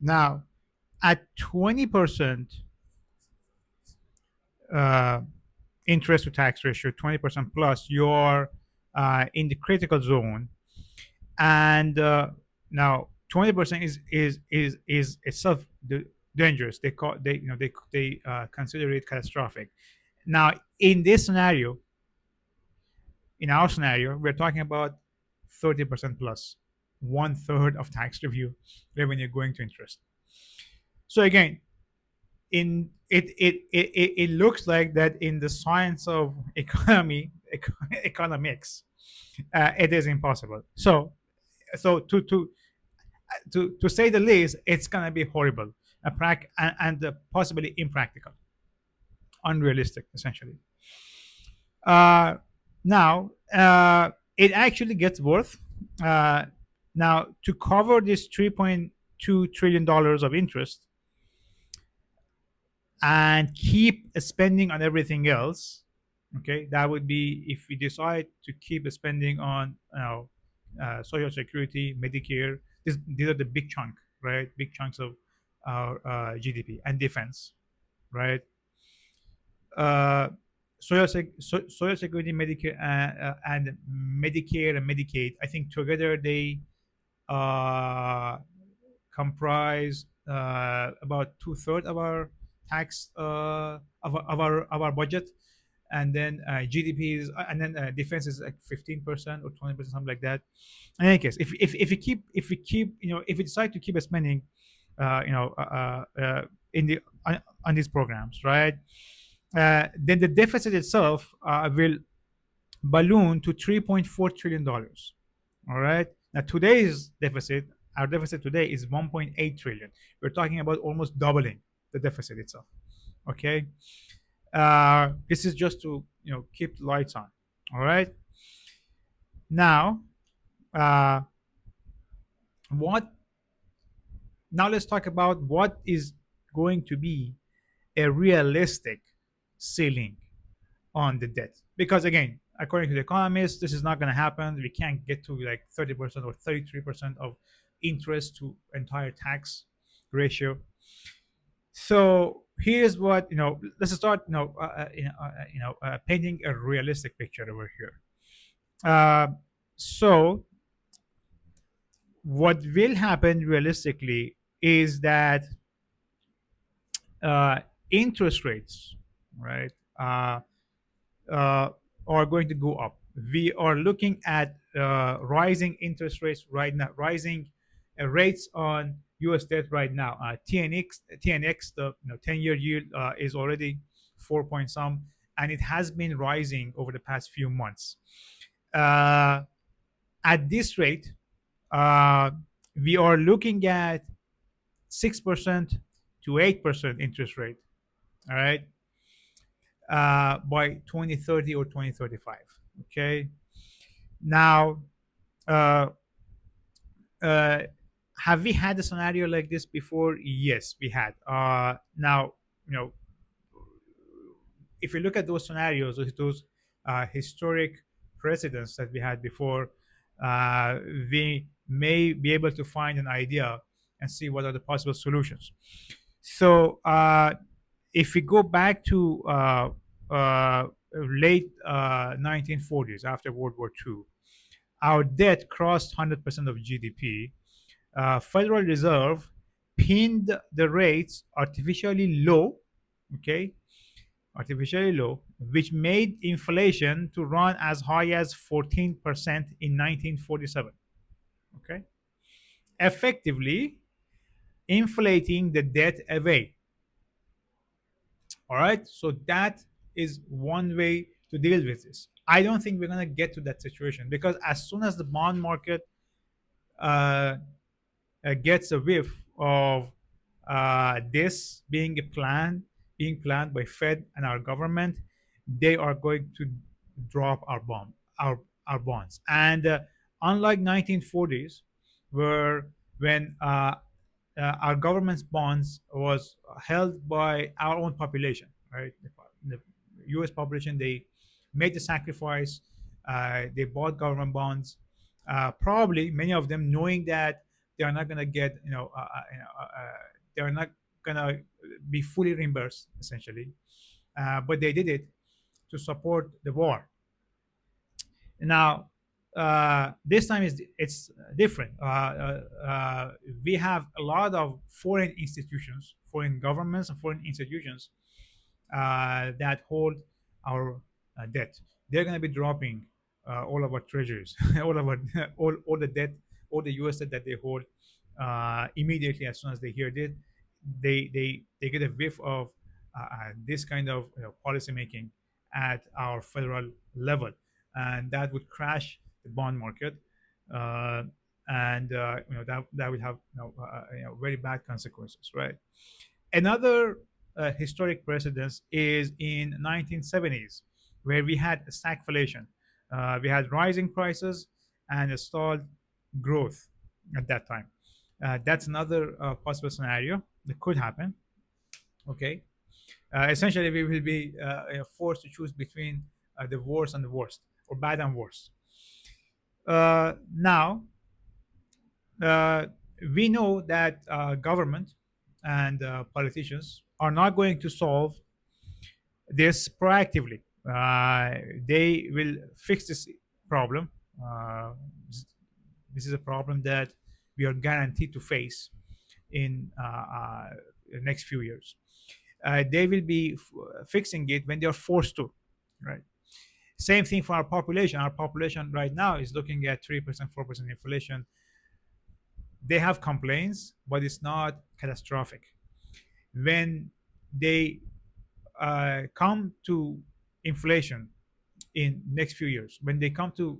Now, at 20% uh, interest to tax ratio, 20% plus, you're in the critical zone. And now 20% is itself dangerous. They call they you know they consider it catastrophic. Now, in this scenario, in our scenario, we're talking about 30% plus, one third of tax review revenue going to interest. So again, it looks like that in the science of economics, it is impossible. So to say the least, it's gonna be horrible, and possibly impractical, unrealistic, essentially. Uh, Now, it actually gets worse. Uh, Now, to cover this $3.2 trillion of interest and keep spending on everything else, okay, that would be if we decide to keep spending on social security, Medicare. These are the big chunk, right? Big chunks of our GDP and defense, right? uh, Social Security, Medicare, and Medicare and Medicaid. I think together they uh, comprise about two-thirds of our tax of our budget, and then GDP is, and then defense is like 15% or 20%, something like that. In any case, if we keep if we decide to keep spending, uh, you know, uh, uh, uh, in the on these programs, right? Then the deficit itself will balloon to $3.4 trillion. All right. Now today's deficit, our deficit today is 1.8 trillion. We're talking about almost doubling the deficit itself. Okay. This is just to keep the lights on. All right. Now, uh, what? Now let's talk about what is going to be a realistic ceiling on the debt, because again, according to the economists, this is not going to happen. We can't get to like 30% or 33% of interest to entire tax ratio. So here's what let's start painting a realistic picture over here. So what will happen realistically is that uh, interest rates, right, uh, uh, are going to go up. We are looking at rising interest rates right now, rising rates on U.S. debt right now. TNX, the 10-year yield is already 4 point some, and it has been rising over the past few months. Uh, at this rate, uh, we are looking at 6% to 8% interest rate. All right, by 2030 or 2035. Okay. Now, uh, uh, have we had a scenario like this before? Yes, we had. Now, you know, if you look at those scenarios, those historic precedents that we had before, uh, we may be able to find an idea and see what are the possible solutions. So, if we go back to late 1940s, after World War II, our debt crossed 100% of GDP. Federal Reserve pinned the rates artificially low, okay, artificially low, which made inflation to run as high as 14% in 1947, okay, effectively inflating the debt away. All right, so that is one way to deal with this. I don't think we're going to get to that situation, because as soon as the bond market uh, gets a whiff of this being planned by Fed and our government, they are going to drop our bonds. And unlike 1940s, where when our government's bonds was held by our own population, right? The U.S. population, they made the sacrifice. They bought government bonds, probably many of them knowing that they are not going to get, they are not going to be fully reimbursed essentially. But they did it to support the war. Now, this time is it's different. We have a lot of foreign institutions, foreign governments, and foreign institutions that hold our debt. They're going to be dropping all of our treasuries, all of our all the debt, all the U.S. debt that they hold immediately as soon as they hear it. They get a whiff of this kind of policy making at our federal level, and that would crash the bond market, uh, and that would have very bad consequences, right? Another historic precedence is in 1970s, where we had stagflation. We had rising prices and a stalled growth at that time. That's another possible scenario that could happen. Okay, essentially we will be forced to choose between the worst and the worst, or bad and worst. Now, uh, we know that government and politicians are not going to solve this proactively. They will fix this problem. Uh, this is a problem that we are guaranteed to face in the next few years. They will be fixing it when they are forced to, right? Same thing for our population. Our population right now is looking at 3%, 4% inflation. They have complaints, but it's not catastrophic. When they come to inflation in next few years, when they come to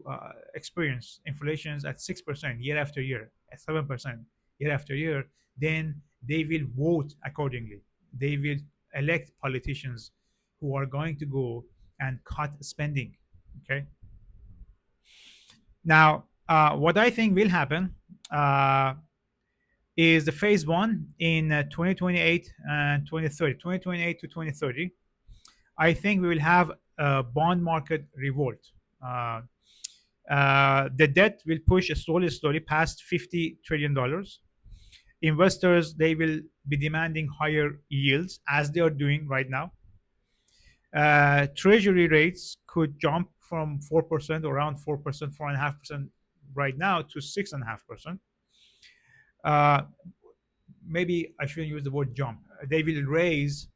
experience inflations at 6% year after year, at 7% year after year, then they will vote accordingly. They will elect politicians who are going to go and cut spending. Okay. Now, what I think will happen uh, is the phase one in 2028 and 2030. 2028 to 2030, I think we will have a bond market revolt. Uh, the debt will push slowly past $50 trillion. Investors, they will be demanding higher yields as they are doing right now. Treasury rates could jump from 4%, around 4%, 4.5% right now, to 6.5%. Uh, Maybe I shouldn't use the word jump. They will raise,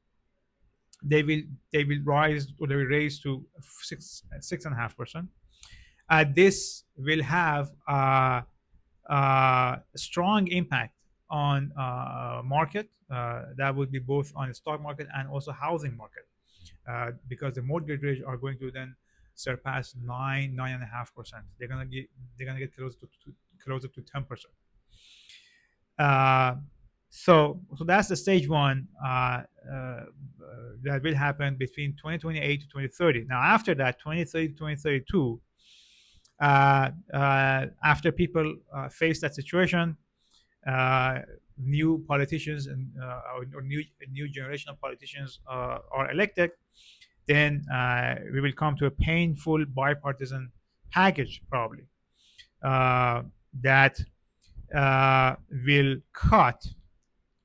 they will they will rise, or they will raise to 6.5%. This will have a strong impact on market. That would be both on the stock market and also housing market, because the mortgage rates are going to then surpass 9.5%. They're gonna get closer to 10%. Uh, so that's the stage one that will happen between 2028 to 2030. Now, after that, 2030 to 2032, after people face that situation, uh, new politicians or new generation of politicians are elected, then we will come to a painful bipartisan package, probably, uh, that will cut,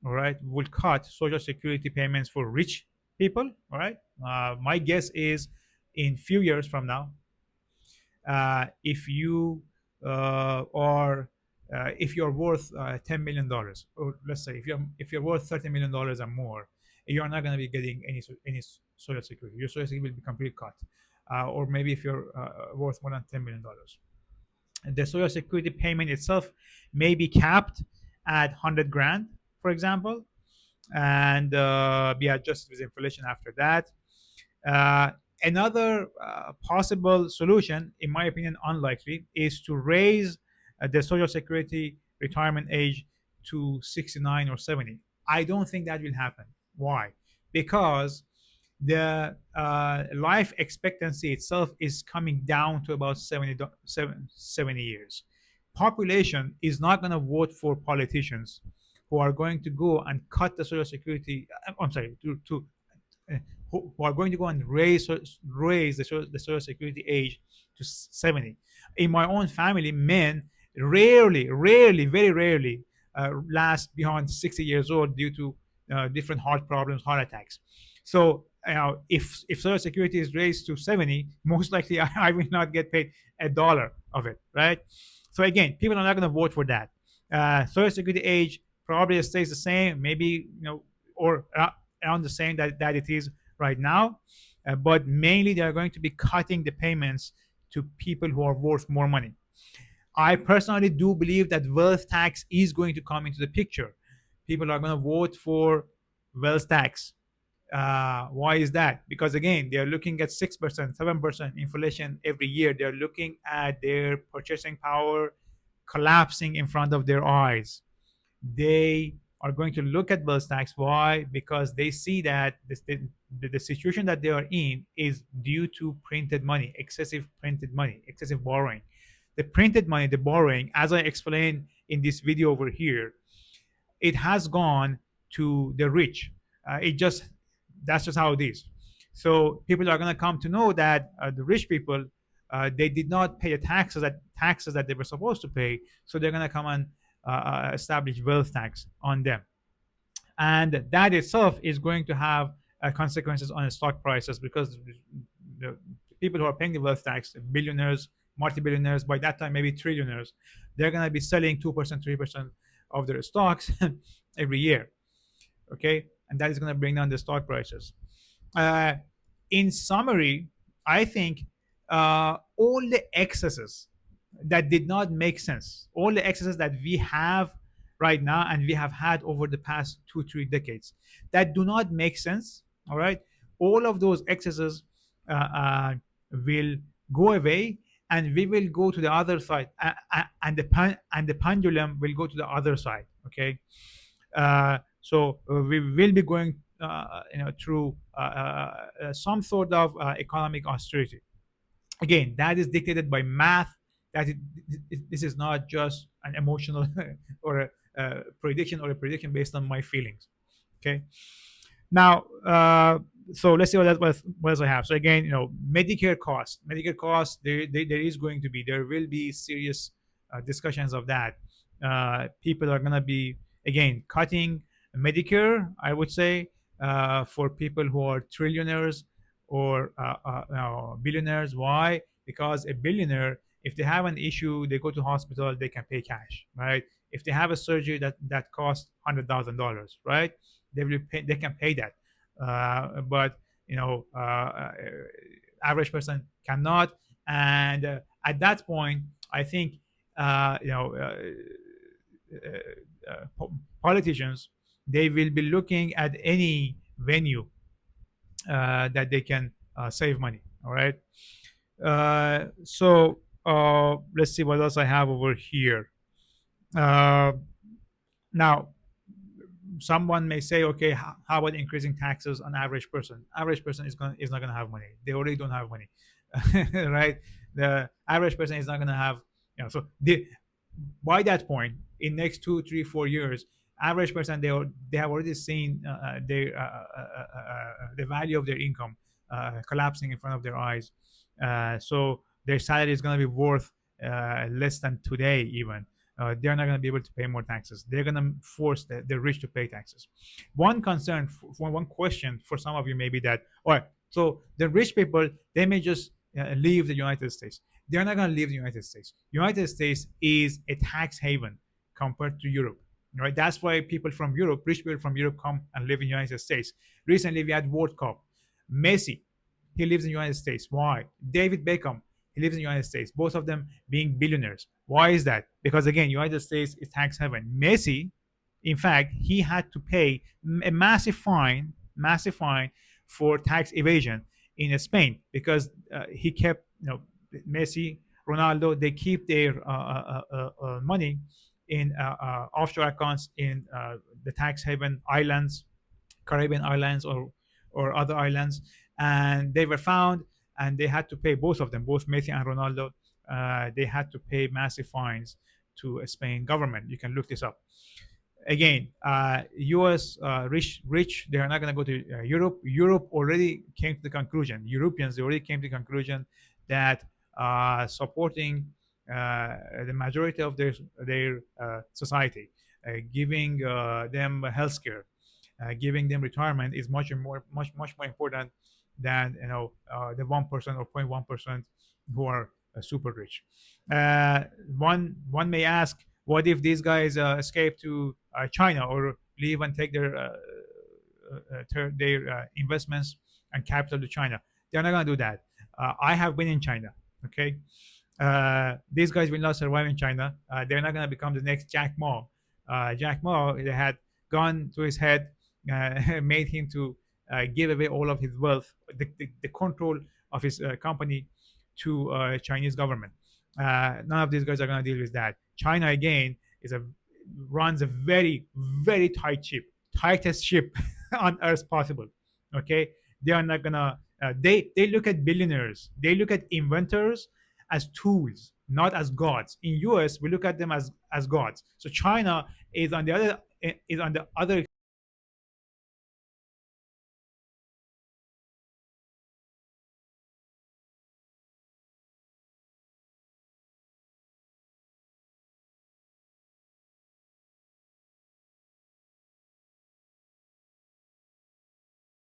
all right, will cut social security payments for rich people. All right, my guess is in few years from now, if you are if you're worth $10 million, or let's say if you're worth $30 million or more, you're not going to be getting any social security. Your social security will be completely cut. Or maybe if you're worth more than $10 million, the social security payment itself may be capped at 100 grand, for example, and be adjusted with inflation after that. Uh, Another possible solution, in my opinion, unlikely, is to raise the Social Security retirement age to 69 or 70. I don't think that will happen. Why? Because the life expectancy itself is coming down to about 70 years. Population is not going to vote for politicians who are going to go and cut the Social Security. I'm sorry, to uh, who are going to go and raise the social security age to 70. In my own family, men rarely, very rarely last beyond 60 years old due to different heart problems, heart attacks. So if Social Security is raised to 70, most likely I will not get paid $1 of it, right? So again, people are not going to vote for that. Social Security age probably stays the same, maybe or around the same that it is right now. But mainly they are going to be cutting the payments to people who are worth more money. I personally do believe that wealth tax is going to come into the picture. People are going to vote for wealth tax. Why is that? Because again, they are looking at 6%, 7% inflation every year. They're looking at their purchasing power collapsing in front of their eyes. They are going to look at wealth tax. Why? Because they see that the situation that they are in is due to printed money, excessive printed money, excessive borrowing. The printed money, the borrowing, as I explained in this video over here, it has gone to the rich. It just That's just how it is. So people are going to come to know that the rich people, they did not pay the taxes that they were supposed to pay. So they're going to come and establish wealth tax on them, and that itself is going to have consequences on the stock prices, because the people who are paying the wealth tax, billionaires, multi-billionaires, by that time maybe trillionaires, they're going to be selling 2%, 3% of their stocks every year. Okay, and that is going to bring down the stock prices. uh, in summary, I think all the excesses that did not make sense, all the excesses that we have right now and we have had over the past 2 3 decades that do not make sense, all right, all of those excesses will go away, and we will go to the other side, and the pendulum will go to the other side. Okay, so we will be going through some sort of economic austerity. Again, that is dictated by math. This is not just an emotional or a prediction, or a prediction based on my feelings. Okay, now, so let's see what else I have. So again, Medicare costs. There will be serious discussions of that. People are gonna be, again, cutting Medicare, I would say, for people who are trillionaires or billionaires. Why? Because a billionaire, if they have an issue, they go to hospital, they can pay cash, right? If they have a surgery that costs $100,000, right? They can pay that. But average person cannot. And at that point, I think uh, you know uh, politicians, they will be looking at any venue that they can save money. All right. So let's see what else I have over here. Uh, Now, someone may say, okay, how about increasing taxes on average person? Average person is not going to have money. They already don't have money, right? The average person is not going to have, so by that point, in next 2 3 4 years, average person, they have already seen the value of their income collapsing in front of their eyes. So their salary is going to be worth less than today even. They're not going to be able to pay more taxes. They're going to force the rich to pay taxes. One concern, for one question for some of you may be that, all right, so the rich people, they may just leave the United States. They're not going to leave the United States. United States is a tax haven compared to Europe, right? That's why people from Europe, rich people from Europe, come and live in the United States. Recently, we had World Cup. Messi, he lives in the United States. Why? David Beckham, he lives in the United States. Both of them being billionaires. Why is that? Because again, United States is tax heaven. Messi, in fact, he had to pay a massive fine for tax evasion in Spain, because he kept, Messi, Ronaldo, they keep their money in offshore accounts in the tax haven islands, Caribbean islands, or other islands, and they were found, and they had to pay, both of them, both Messi and Ronaldo. They had to pay massive fines to a Spain government. You can look this up. Again, U.S. Rich, they are not going to go to Europe. Europe already came to the conclusion. Europeans, they already came to the conclusion that supporting the majority of their society, giving them healthcare, giving them retirement is much more important than the 1% or 0.1% who are super rich. Uh, one may ask, what if these guys escape to China or leave and take their investments and capital to China? They're not gonna do that. I have been in China. Okay, these guys will not survive in China. They're not going to become the next Jack Ma. Jack Ma, they had gone to his head, made him to give away all of his wealth, the control of his company to Chinese government. None of these guys are going to deal with that. China again is a runs a very tight ship, tightest ship on earth possible. Okay, they are not gonna. They look at billionaires. They look at inventors as tools, not as gods. In US, we look at them as gods. So China is on the other